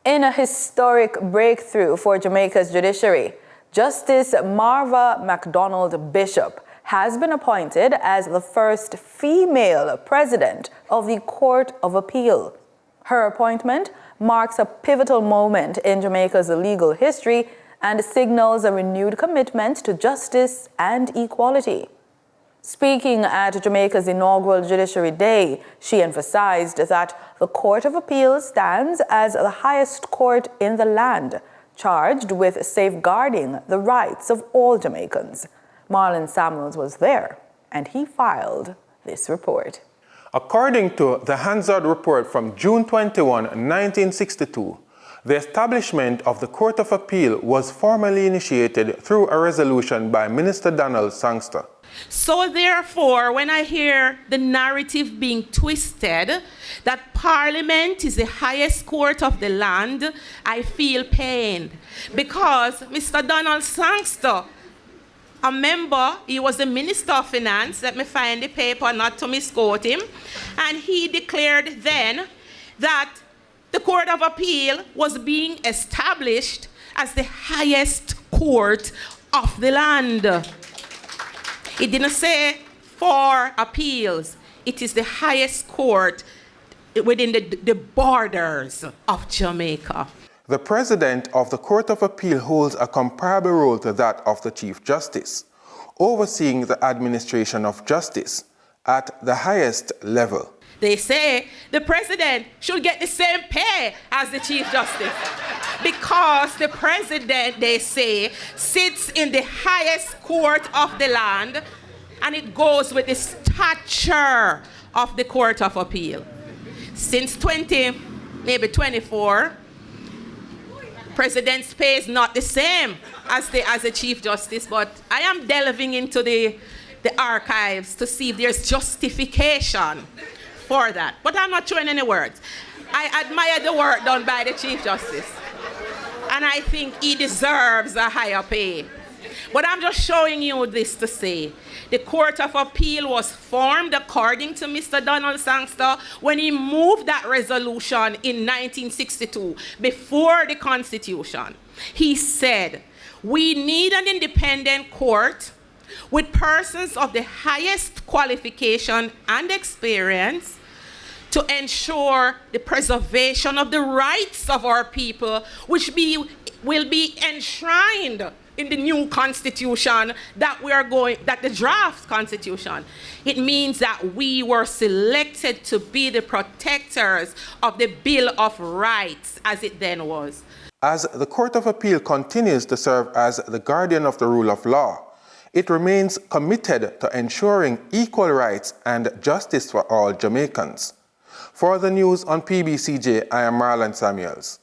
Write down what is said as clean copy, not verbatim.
In a historic breakthrough for Jamaica's judiciary, Justice Marva McDonald-Bishop has been appointed as the first female president of the Court of Appeal. Her appointment marks a pivotal moment in Jamaica's legal history and signals a renewed commitment to justice and equality. Speaking at Jamaica's inaugural Judiciary Day, she emphasized that the Court of Appeal stands as the highest court in the land, charged with safeguarding the rights of all Jamaicans. Marlon Samuels was there, and he filed this report. According to the Hansard report from June 21, 1962, the establishment of the Court of Appeal was formally initiated through a resolution by Minister Donald Sangster. So therefore, when I hear the narrative being twisted, that Parliament is the highest court of the land, I feel pained. Because Mr. Donald Sangster, a member, he was the Minister of Finance, let me find the paper not to misquote him, and he declared then that the Court of Appeal was being established as the highest court of the land. It didn't say for appeals. It is the highest court within the borders of Jamaica. The President of the Court of Appeal holds a comparable role to that of the Chief Justice, overseeing the administration of justice at the highest level. They say the President should get the same pay as the Chief Justice because the President, they say, sits in the highest court of the land, and it goes with the stature of the Court of Appeal. Since 2024, President's pay is not the same as the Chief Justice, but I am delving into the archives to see if there's justification for that. But I'm not showing any words. I admire the work done by the Chief Justice, and I think he deserves a higher pay. But I'm just showing you this to say the Court of Appeal was formed according to Mr. Donald Sangster when he moved that resolution in 1962, before the Constitution. He said, we need an independent court with persons of the highest qualification and experience to ensure the preservation of the rights of our people, which will be enshrined in the new constitution that the draft constitution. It means that we were selected to be the protectors of the Bill of Rights as it then was. As the Court of Appeal continues to serve as the guardian of the rule of law, it remains committed to ensuring equal rights and justice for all Jamaicans. For the news on PBCJ, I am Marlon Samuels.